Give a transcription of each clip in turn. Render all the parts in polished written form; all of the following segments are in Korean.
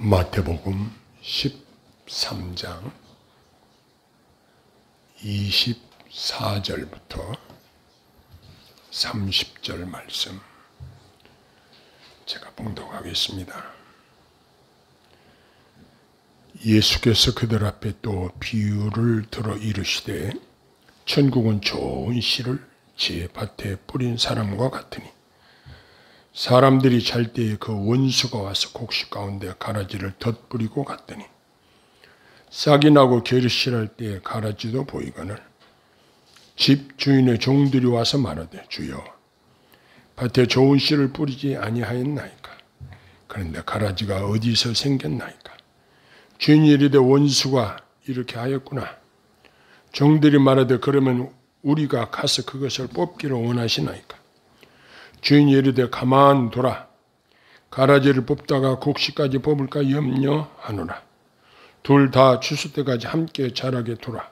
마태복음 13장 24절부터 30절 말씀 제가 봉독하겠습니다. 예수께서 그들 앞에 또 비유를 들어 이르시되 천국은 좋은 씨를 제 밭에 뿌린 사람과 같으니 사람들이 잘 때에 그 원수가 와서 곡식 가운데 가라지를 덧뿌리고 갔더니 싹이 나고 결실할 때에 가라지도 보이거늘 집 주인의 종들이 와서 말하되 주여 밭에 좋은 씨를 뿌리지 아니하였나이까. 그런데 가라지가 어디서 생겼나이까. 주인이 이르되 원수가 이렇게 하였구나. 종들이 말하되 그러면 우리가 가서 그것을 뽑기를 원하시나이까. 주인이 이르되 가만두라. 가라지를 뽑다가 곡식까지 뽑을까 염려하노라. 둘 다 추수 때까지 함께 자라게 두라.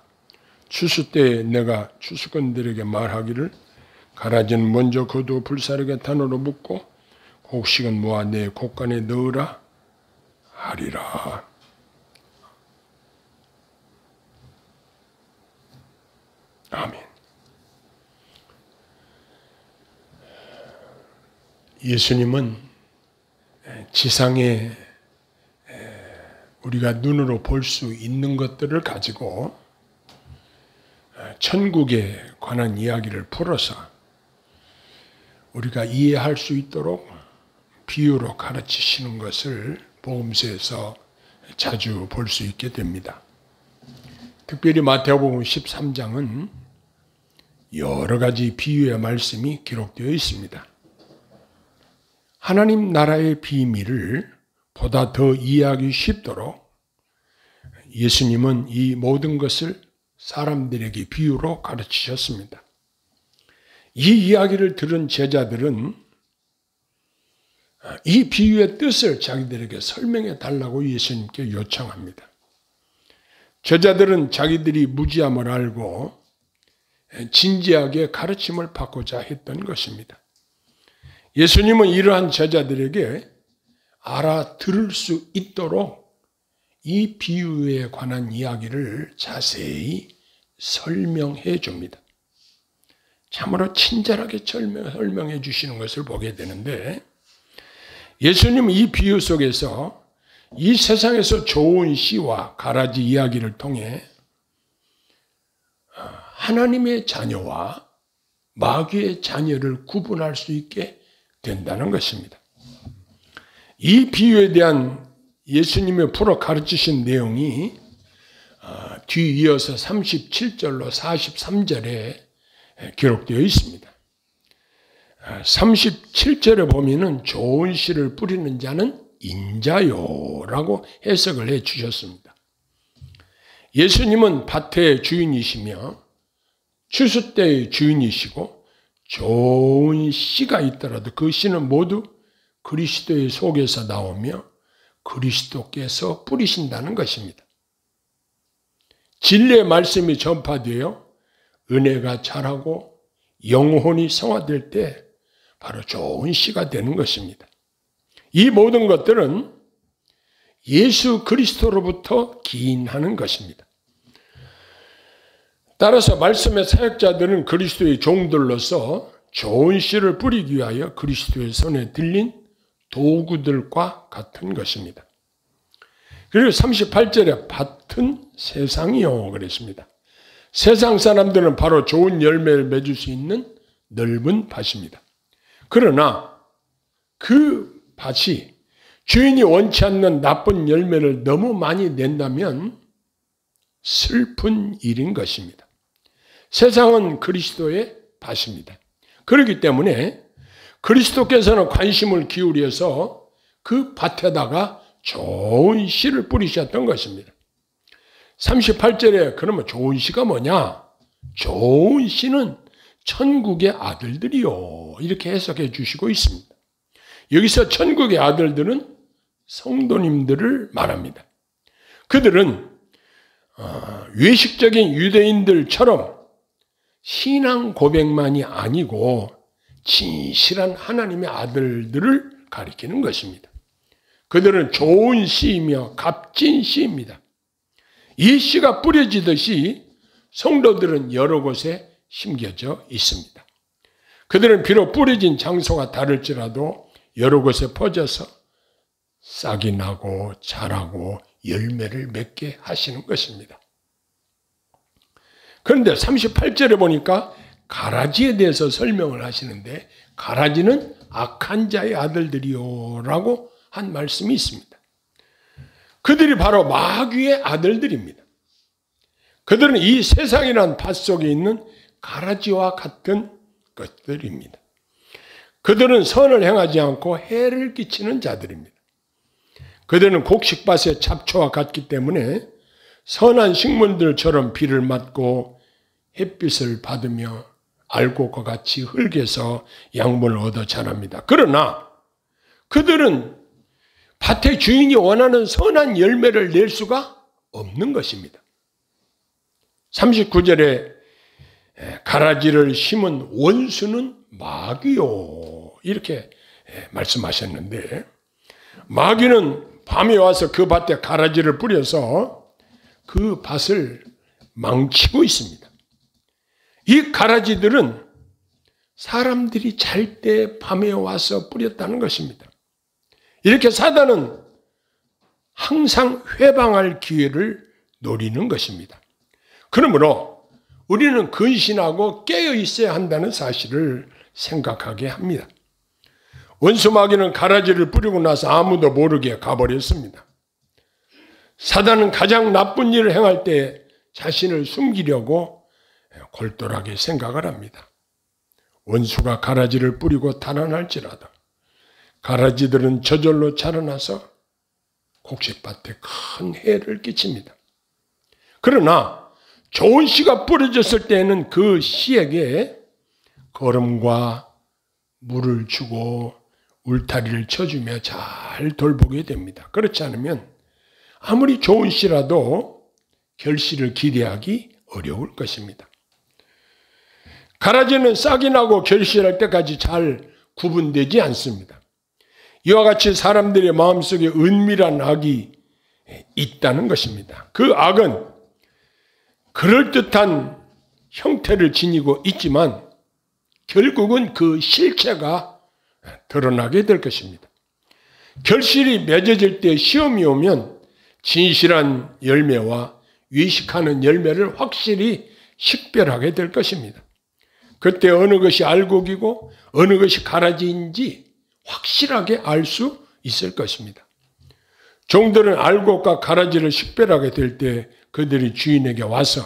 추수 때에 내가 추수꾼들에게 말하기를 가라지는 먼저 거두어 불사르게 단으로 묶고 곡식은 모아 내 곡간에 넣으라 하리라. 아멘. 예수님은 지상에 우리가 눈으로 볼 수 있는 것들을 가지고 천국에 관한 이야기를 풀어서 우리가 이해할 수 있도록 비유로 가르치시는 것을 복음서에서 자주 볼 수 있게 됩니다. 특별히 마태복음 13장은 여러 가지 비유의 말씀이 기록되어 있습니다. 하나님 나라의 비밀을 보다 더 이해하기 쉽도록 예수님은 이 모든 것을 사람들에게 비유로 가르치셨습니다. 이 이야기를 들은 제자들은 이 비유의 뜻을 자기들에게 설명해 달라고 예수님께 요청합니다. 제자들은 자기들이 무지함을 알고 진지하게 가르침을 받고자 했던 것입니다. 예수님은 이러한 제자들에게 알아들을 수 있도록 이 비유에 관한 이야기를 자세히 설명해 줍니다. 참으로 친절하게 설명해 주시는 것을 보게 되는데 예수님은 이 비유 속에서 이 세상에서 좋은 씨와 가라지 이야기를 통해 하나님의 자녀와 마귀의 자녀를 구분할 수 있게 된다는 것입니다. 이 비유에 대한 예수님의 풀어 가르치신 내용이 뒤이어서 37절로 43절에 기록되어 있습니다. 37절에 보면은 좋은 씨를 뿌리는 자는 인자요라고 해석을 해 주셨습니다. 예수님은 밭의 주인이시며 추수 때의 주인이시고 좋은 씨가 있더라도 그 씨는 모두 그리스도의 속에서 나오며 그리스도께서 뿌리신다는 것입니다. 진리의 말씀이 전파되어 은혜가 자라고 영혼이 성화될 때 바로 좋은 씨가 되는 것입니다. 이 모든 것들은 예수 그리스도로부터 기인하는 것입니다. 따라서 말씀의 사역자들은 그리스도의 종들로서 좋은 씨를 뿌리기 위하여 그리스도의 손에 들린 도구들과 같은 것입니다. 그리고 38절에 밭은 세상이요 그랬습니다. 세상 사람들은 바로 좋은 열매를 맺을 수 있는 넓은 밭입니다. 그러나 그 밭이 주인이 원치 않는 나쁜 열매를 너무 많이 낸다면 슬픈 일인 것입니다. 세상은 그리스도의 밭입니다. 그렇기 때문에 그리스도께서는 관심을 기울여서 그 밭에다가 좋은 씨를 뿌리셨던 것입니다. 38절에 그러면 좋은 씨가 뭐냐? 좋은 씨는 천국의 아들들이요. 이렇게 해석해 주시고 있습니다. 여기서 천국의 아들들은 성도님들을 말합니다. 그들은 외식적인 유대인들처럼 신앙 고백만이 아니고 진실한 하나님의 아들들을 가리키는 것입니다. 그들은 좋은 씨이며 값진 씨입니다. 이 씨가 뿌려지듯이 성도들은 여러 곳에 심겨져 있습니다. 그들은 비록 뿌려진 장소가 다를지라도 여러 곳에 퍼져서 싹이 나고 자라고 열매를 맺게 하시는 것입니다. 그런데 38절에 보니까 가라지에 대해서 설명을 하시는데, 가라지는 악한 자의 아들들이요 라고 한 말씀이 있습니다. 그들이 바로 마귀의 아들들입니다. 그들은 이 세상이란 밭 속에 있는 가라지와 같은 것들입니다. 그들은 선을 행하지 않고 해를 끼치는 자들입니다. 그들은 곡식밭의 잡초와 같기 때문에 선한 식물들처럼 비를 맞고 햇빛을 받으며 알곡과 같이 흙에서 양분을 얻어 자랍니다. 그러나 그들은 밭의 주인이 원하는 선한 열매를 낼 수가 없는 것입니다. 39절에 가라지를 심은 원수는 마귀요 이렇게 말씀하셨는데, 마귀는 밤에 와서 그 밭에 가라지를 뿌려서 그 밭을 망치고 있습니다. 이 가라지들은 사람들이 잘 때 밤에 와서 뿌렸다는 것입니다. 이렇게 사단은 항상 회방할 기회를 노리는 것입니다. 그러므로 우리는 근신하고 깨어 있어야 한다는 사실을 생각하게 합니다. 원수 마귀는 가라지를 뿌리고 나서 아무도 모르게 가버렸습니다. 사단은 가장 나쁜 일을 행할 때 자신을 숨기려고 골똘하게 생각을 합니다. 원수가 가라지를 뿌리고 달아날지라도 가라지들은 저절로 자라나서 곡식밭에 큰 해를 끼칩니다. 그러나 좋은 씨가 뿌려졌을 때에는 그 씨에게 거름과 물을 주고 울타리를 쳐주며 잘 돌보게 됩니다. 그렇지 않으면 아무리 좋은 씨라도 결실을 기대하기 어려울 것입니다. 가라지는 싹이 나고 결실할 때까지 잘 구분되지 않습니다. 이와 같이 사람들의 마음속에 은밀한 악이 있다는 것입니다. 그 악은 그럴듯한 형태를 지니고 있지만 결국은 그 실체가 드러나게 될 것입니다. 결실이 맺어질 때 시험이 오면 진실한 열매와 위식하는 열매를 확실히 식별하게 될 것입니다. 그때 어느 것이 알곡이고 어느 것이 가라지인지 확실하게 알 수 있을 것입니다. 종들은 알곡과 가라지를 식별하게 될 때 그들이 주인에게 와서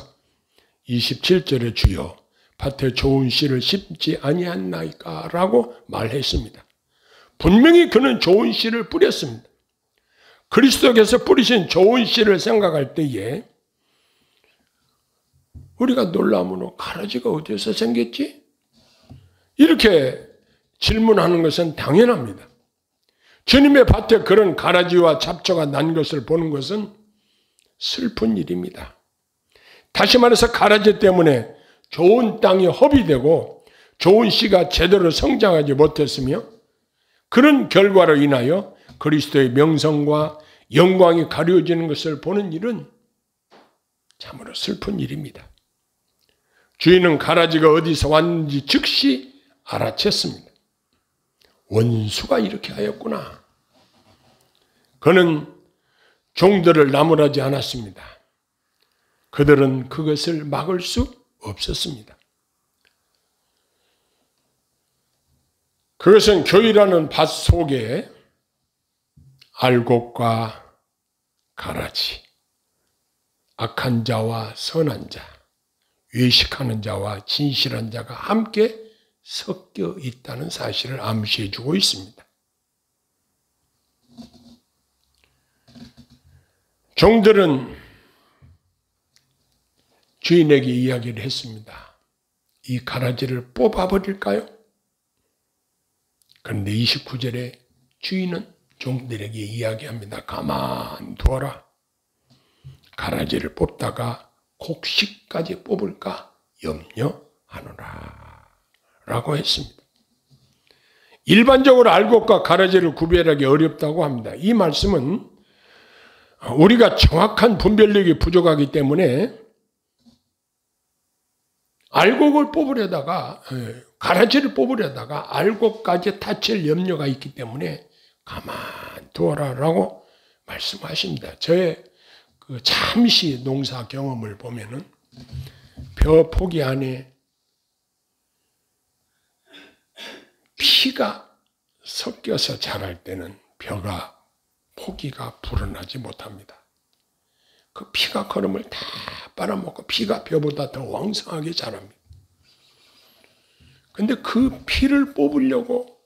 27절에 주여 밭에 좋은 씨를 심지 아니했나이까 라고 말했습니다. 분명히 그는 좋은 씨를 뿌렸습니다. 그리스도께서 뿌리신 좋은 씨를 생각할 때에 우리가 놀라므로 가라지가 어디서 생겼지? 이렇게 질문하는 것은 당연합니다. 주님의 밭에 그런 가라지와 잡초가 난 것을 보는 것은 슬픈 일입니다. 다시 말해서 가라지 때문에 좋은 땅이 허비되고 좋은 씨가 제대로 성장하지 못했으며 그런 결과로 인하여 그리스도의 명성과 영광이 가려지는 것을 보는 일은 참으로 슬픈 일입니다. 주인은 가라지가 어디서 왔는지 즉시 알아챘습니다. 원수가 이렇게 하였구나. 그는 종들을 나무라지 않았습니다. 그들은 그것을 막을 수 없었습니다. 그것은 교회라는 밭 속에 알곡과 가라지, 악한 자와 선한 자, 외식하는 자와 진실한 자가 함께 섞여 있다는 사실을 암시해 주고 있습니다. 종들은 주인에게 이야기를 했습니다. 이 가라지를 뽑아버릴까요? 그런데 29절에 주인은 종들에게 이야기합니다. 가만 두어라. 가라지를 뽑다가 곡식까지 뽑을까 염려하노라 라고 했습니다. 일반적으로 알곡과 가라지를 구별하기 어렵다고 합니다. 이 말씀은 우리가 정확한 분별력이 부족하기 때문에 알곡을 뽑으려다가 가라지를 뽑으려다가 알곡까지 다칠 염려가 있기 때문에 가만두어라라고 말씀하십니다. 저의 그 잠시 농사 경험을 보면은 벼 포기 안에 피가 섞여서 자랄 때는 벼가 포기가 불어나지 못합니다. 그 피가 거름을 다 빨아먹고 피가 벼보다 더 왕성하게 자랍니다. 근데 그 피를 뽑으려고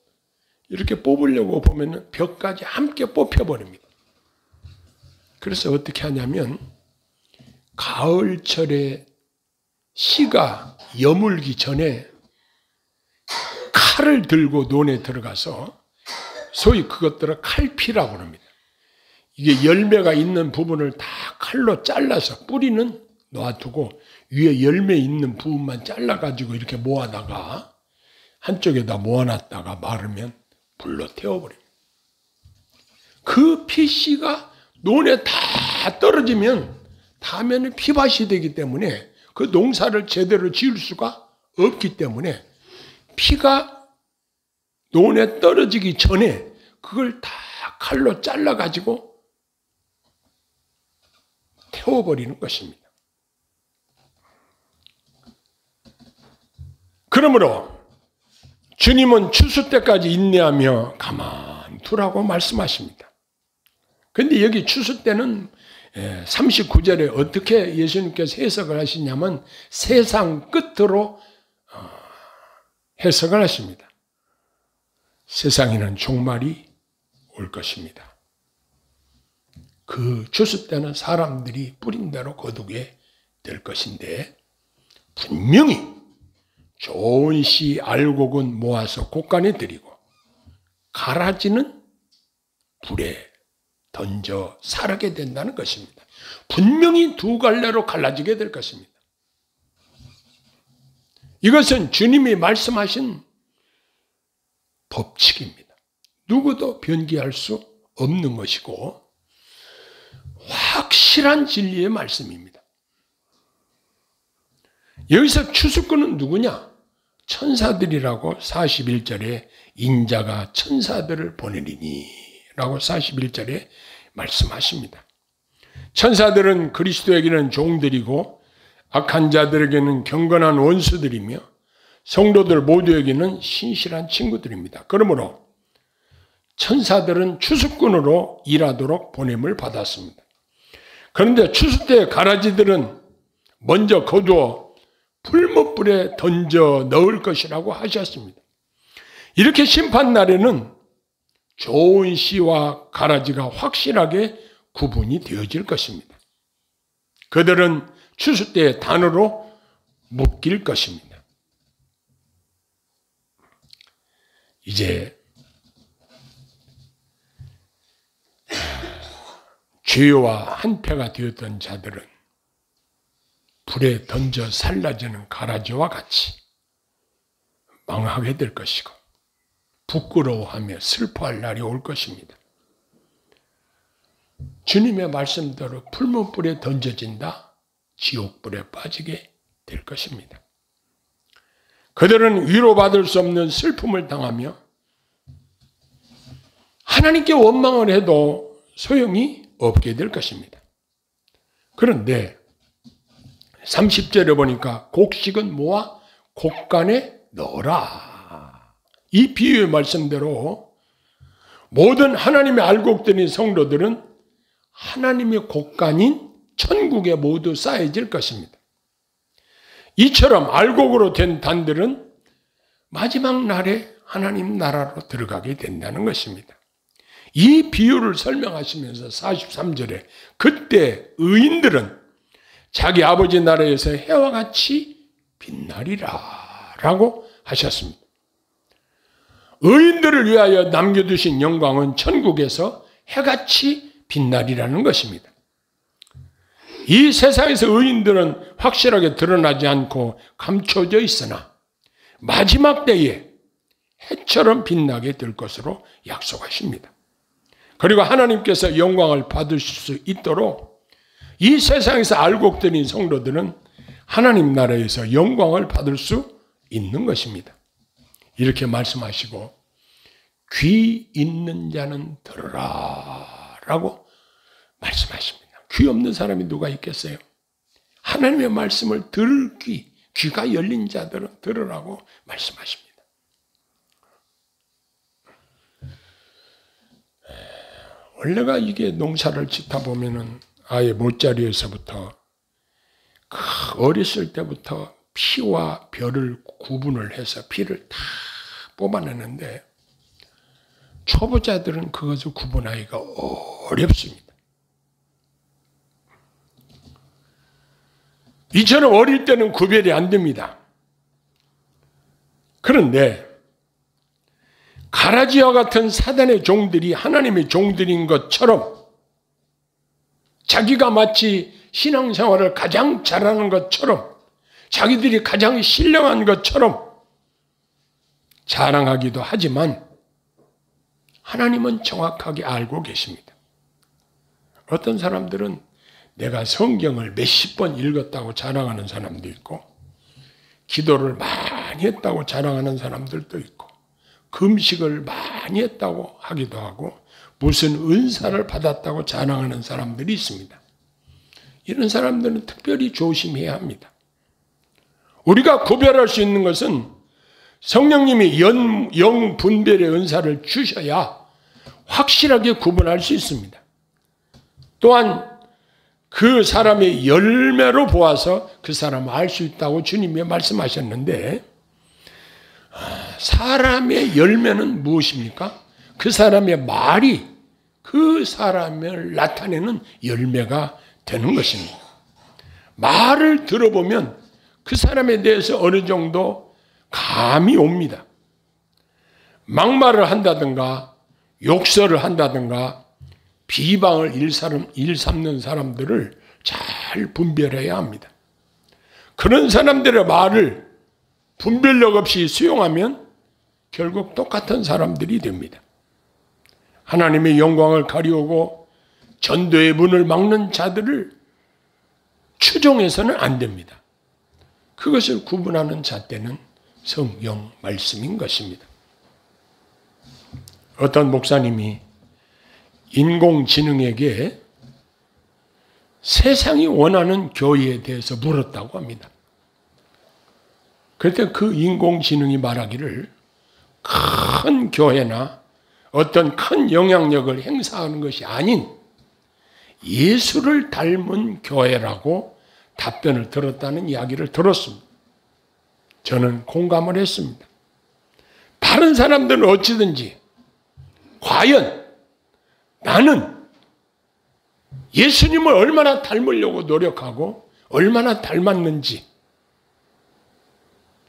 이렇게 뽑으려고 보면은 벼까지 함께 뽑혀버립니다. 그래서 어떻게 하냐면 가을철에 씨가 여물기 전에 칼을 들고 논에 들어가서 소위 그것들을 칼피라고 합니다. 이게 열매가 있는 부분을 다 칼로 잘라서 뿌리는 놔두고 위에 열매 있는 부분만 잘라가지고 이렇게 모아다가 한쪽에다 모아놨다가 마르면 불로 태워버립니다. 그 피씨가 논에 다 떨어지면 다음에는 피밭이 되기 때문에 그 농사를 제대로 지을 수가 없기 때문에 피가 논에 떨어지기 전에 그걸 다 칼로 잘라가지고 태워버리는 것입니다. 그러므로 주님은 추수 때까지 인내하며 가만 두라고 말씀하십니다. 그런데 여기 추수 때는 39절에 어떻게 예수님께서 해석을 하시냐면 세상 끝으로 해석을 하십니다. 세상에는 종말이 올 것입니다. 그 추수 때는 사람들이 뿌린 대로 거두게 될 것인데 분명히 좋은 씨 알곡은 모아서 곡간에 들이고 가라지는 불에 던져 사르게 된다는 것입니다. 분명히 두 갈래로 갈라지게 될 것입니다. 이것은 주님이 말씀하신 법칙입니다. 누구도 변기할 수 없는 것이고 확실한 진리의 말씀입니다. 여기서 추수꾼은 누구냐? 천사들이라고 41절에 인자가 천사들을 보내리니 라고 41절에 말씀하십니다. 천사들은 그리스도에게는 종들이고 악한 자들에게는 경건한 원수들이며 성도들 모두에게는 신실한 친구들입니다. 그러므로 천사들은 추수꾼으로 일하도록 보냄을 받았습니다. 그런데 추수 때 가라지들은 먼저 거두어 풀무불에 던져 넣을 것이라고 하셨습니다. 이렇게 심판날에는 좋은 씨와 가라지가 확실하게 구분이 되어질 것입니다. 그들은 추수 때의 단으로 묶일 것입니다. 이제 죄와 한패가 되었던 자들은 불에 던져 살라지는 가라지와 같이 망하게 될 것이고 부끄러워하며 슬퍼할 날이 올 것입니다. 주님의 말씀대로 풀무불에 던져진다, 지옥불에 빠지게 될 것입니다. 그들은 위로받을 수 없는 슬픔을 당하며 하나님께 원망을 해도 소용이 없게 될 것입니다. 그런데 30절에 보니까 곡식은 모아 곡간에 넣어라. 이 비유의 말씀대로 모든 하나님의 알곡들인 성도들은 하나님의 곡간인 천국에 모두 쌓여질 것입니다. 이처럼 알곡으로 된 단들은 마지막 날에 하나님 나라로 들어가게 된다는 것입니다. 이 비유를 설명하시면서 43절에 그때 의인들은 자기 아버지 나라에서 해와 같이 빛나리라 라고 하셨습니다. 의인들을 위하여 남겨두신 영광은 천국에서 해같이 빛나리라는 것입니다. 이 세상에서 의인들은 확실하게 드러나지 않고 감춰져 있으나 마지막 때에 해처럼 빛나게 될 것으로 약속하십니다. 그리고 하나님께서 영광을 받을 수 있도록 이 세상에서 알곡들인 성도들은 하나님 나라에서 영광을 받을 수 있는 것입니다. 이렇게 말씀하시고 귀 있는 자는 들으라 라고 말씀하십니다. 귀 없는 사람이 누가 있겠어요? 하나님의 말씀을 들을 귀가 열린 자들은 들으라고 말씀하십니다. 원래가 이게 농사를 짓다 보면은 아예 못자리에서부터 어렸을 때부터 피와 벼를 구분을 해서 피를 다 뽑아내는데 초보자들은 그것을 구분하기가 어렵습니다. 이처럼 어릴 때는 구별이 안 됩니다. 그런데 가라지와 같은 사단의 종들이 하나님의 종들인 것처럼 자기가 마치 신앙생활을 가장 잘하는 것처럼 자기들이 가장 신령한 것처럼 자랑하기도 하지만 하나님은 정확하게 알고 계십니다. 어떤 사람들은 내가 성경을 몇십 번 읽었다고 자랑하는 사람도 있고 기도를 많이 했다고 자랑하는 사람들도 있고 금식을 많이 했다고 하기도 하고 무슨 은사를 받았다고 자랑하는 사람들이 있습니다. 이런 사람들은 특별히 조심해야 합니다. 우리가 구별할 수 있는 것은 성령님이 영 분별의 은사를 주셔야 확실하게 구분할 수 있습니다. 또한 그 사람의 열매로 보아서 그 사람을 알 수 있다고 주님이 말씀하셨는데 사람의 열매는 무엇입니까? 그 사람의 말이 그 사람을 나타내는 열매가 되는 것입니다. 말을 들어보면 그 사람에 대해서 어느 정도 감이 옵니다. 막말을 한다든가 욕설을 한다든가 비방을 일삼는 사람들을 잘 분별해야 합니다. 그런 사람들의 말을 분별력 없이 수용하면 결국 똑같은 사람들이 됩니다. 하나님의 영광을 가리우고 전도의 문을 막는 자들을 추종해서는 안 됩니다. 그것을 구분하는 잣대는 성경 말씀인 것입니다. 어떤 목사님이 인공지능에게 세상이 원하는 교회에 대해서 물었다고 합니다. 그때 그 인공지능이 말하기를 큰 교회나 어떤 큰 영향력을 행사하는 것이 아닌 예수를 닮은 교회라고 답변을 들었다는 이야기를 들었습니다. 저는 공감을 했습니다. 다른 사람들은 어찌든지 과연 나는 예수님을 얼마나 닮으려고 노력하고 얼마나 닮았는지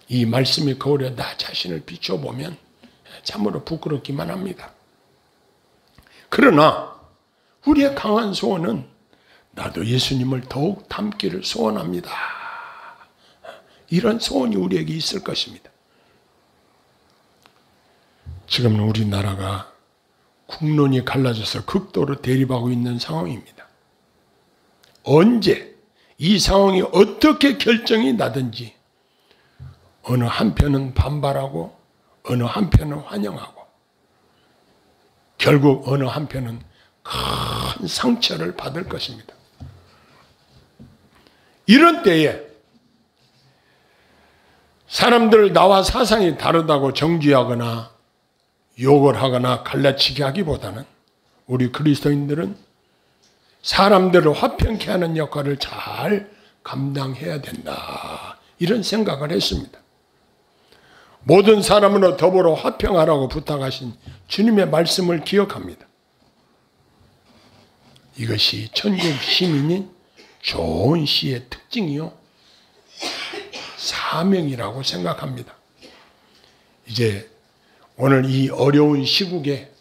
이 말씀의 거울에 나 자신을 비춰보면 참으로 부끄럽기만 합니다. 그러나 우리의 강한 소원은 나도 예수님을 더욱 닮기를 소원합니다. 이런 소원이 우리에게 있을 것입니다. 지금은 우리나라가 국론이 갈라져서 극도로 대립하고 있는 상황입니다. 언제 이 상황이 어떻게 결정이 나든지 어느 한편은 반발하고 어느 한편은 환영하고 결국 어느 한편은 큰 상처를 받을 것입니다. 이런 때에 사람들을 나와 사상이 다르다고 정죄하거나 욕을 하거나 갈라치게 하기보다는 우리 그리스도인들은 사람들을 화평케 하는 역할을 잘 감당해야 된다. 이런 생각을 했습니다. 모든 사람으로 더불어 화평하라고 부탁하신 주님의 말씀을 기억합니다. 이것이 천국 시민인 좋은 시의 특징이요 사명이라고 생각합니다. 이제 오늘 이 어려운 시국에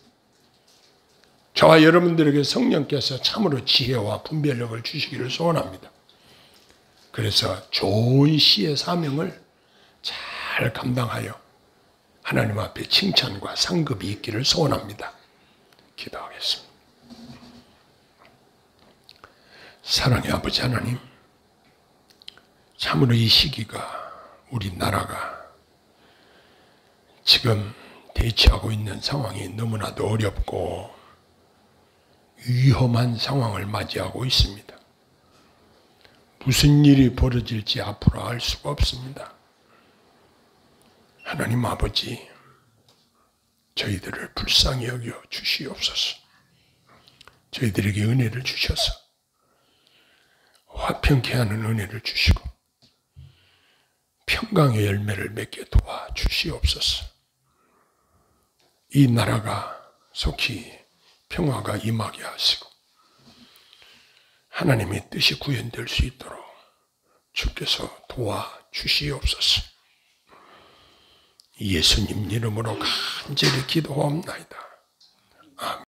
저와 여러분들에게 성령께서 참으로 지혜와 분별력을 주시기를 소원합니다. 그래서 좋은 시의 사명을 잘 감당하여 하나님 앞에 칭찬과 상급이 있기를 소원합니다. 기도하겠습니다. 사랑의 아버지 하나님, 참으로 이 시기가 우리 나라가 지금 대치하고 있는 상황이 너무나도 어렵고 위험한 상황을 맞이하고 있습니다. 무슨 일이 벌어질지 앞으로 알 수가 없습니다. 하나님 아버지, 저희들을 불쌍히 여겨 주시옵소서. 저희들에게 은혜를 주셔서 화평케 하는 은혜를 주시고 평강의 열매를 맺게 도와 주시옵소서. 이 나라가 속히 평화가 임하게 하시고 하나님의 뜻이 구현될 수 있도록 주께서 도와 주시옵소서. 예수님 이름으로 간절히 기도하옵나이다. 아멘.